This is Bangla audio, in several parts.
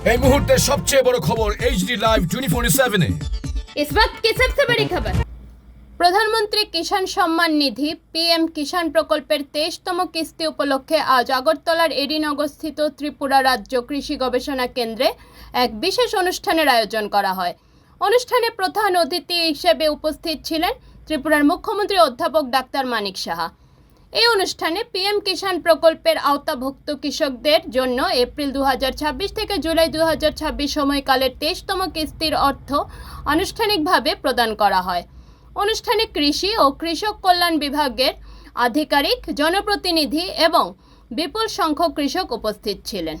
এই মুহূর্তে সবচেয়ে বড় খবর এইচডি লাইভ 24/7 এ। इस वक्त की सबसे बड़ी खबर। প্রধানমন্ত্রী কিষাণ সম্মান নিধি পিএম কিষাণ প্রকল্পের 23তম কিস্তি উপলক্ষে আজ আগরতলার এডিনগরস্থিত ত্রিপুরা রাজ্য কৃষি গবেষণা কেন্দ্রে এক বিশেষ অনুষ্ঠানের আয়োজন করা হয়। অনুষ্ঠানে প্রধান অতিথি হিসেবে উপস্থিত ছিলেন ত্রিপুরার মুখ্যমন্ত্রী অধ্যাপক ডাক্তার মানিক সাহা। এই অনুষ্ঠানে পিএম কিষাণ প্রকল্পের আওতাভুক্ত কৃষকদের জন্য এপ্রিল 2026 থেকে জুলাই 2026 সময়কালের 23তম কিস্তির অর্থ আনুষ্ঠানিকভাবে প্রদান করা হয়। অনুষ্ঠানে কৃষি ও কৃষক কল্যাণ বিভাগের আধিকারিক, জনপ্রতিনিধি এবং বিপুল সংখ্যক কৃষক উপস্থিত ছিলেন।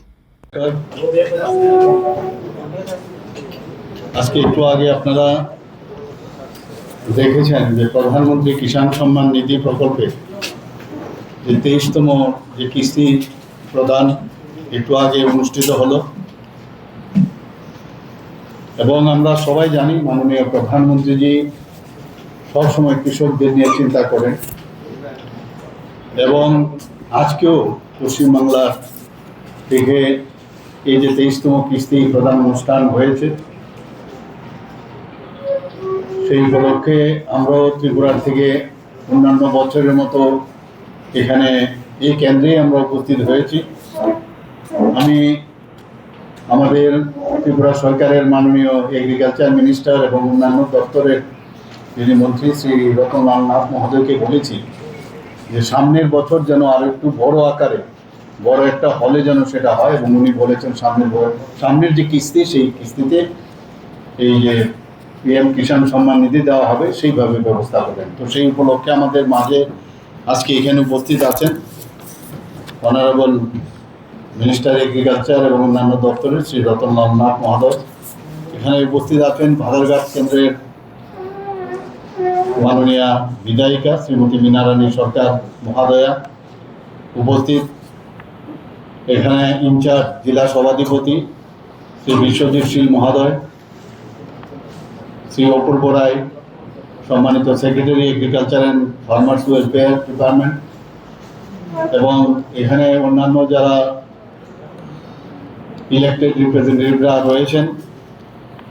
আজকে একটু আগে আপনারা দেখেছেন যে প্রধানমন্ত্রী কিষাণ সম্মান নিধি প্রকল্পে যে 23তম যে কিস্তি প্রদান একটু আগে অনুষ্ঠিত হলো এবং আমরা সবাই জানি মাননীয় প্রধানমন্ত্রীজি সবসময় কৃষকদের নিয়ে চিন্তা করেন এবং আজকেও পশ্চিমবাংলার থেকে এই যে 23তম কিস্তি প্রদান অনুষ্ঠান হয়েছে সেই উপলক্ষে আমরাও ত্রিপুরার থেকে অন্যান্য বছরের মতো এখানে এই কেন্দ্রে আমরা উপস্থিত হয়েছি। আমি আমাদের ত্রিপুরা সরকারের মাননীয় এগ্রিকালচার মিনিস্টার এবং অন্যান্য দপ্তরের যিনি মন্ত্রী শ্রী রতনলাল নাথ মহোদয়কে বলেছি যে সামনের বছর যেন আরো একটু বড় আকারে বড় একটা হলে যেন সেটা হয় এবং উনি বলেছেন সামনের যে কিস্তি সেই কিস্তিতে এই যে পিএম কিষাণ সম্মান নিধি দেওয়া হবে সেইভাবে ব্যবস্থা করবেন। তো সেই উপলক্ষে আমাদের মাঝে আজকে এখানে উপস্থিত আছেন অনারেবল মিনিস্টার এগ্রিকালচার এবং অন্যান্য দপ্তরের শ্রী রতনলাল নাথ মহোদয়। এখানে উপস্থিত আছেন ভাদারঘাট কেন্দ্রের মাননীয়া বিধায়িকা শ্রীমতী মীনারানী সরকার মহোদয়া উপস্থিত। এখানে ইনচার্জ জেলা সভাধিপতি শ্রী বিশ্বজিৎ শীল মহোদয়, শ্রী অপূর্ব রায় সম্মানিত secretary agriculture and farmers welfare department এবং এখানে অন্যান্য যারা ইলেক্টেড রিপ্রেজেন্টেটিভরা রয়েছেন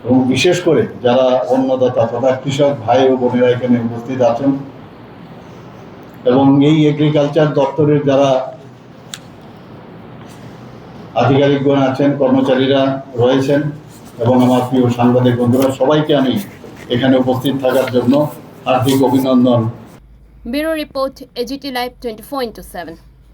এবং বিশেষ করে যারা অন্নদাতা তথা কৃষক ভাই ও বোনেরা এখানে উপস্থিত আছেন এবং এই এগ্রিকালচার দপ্তরের যারা আধিকারিকগণ আছেন, কর্মচারীরা রয়েছেন এবং আমার প্রিয় সাংবাদিক বন্ধুরা, সবাইকে আমি এখানে উপস্থিত থাকার জন্য হার্দিক অভিনন্দন। Bureau report, AGT live 24/7।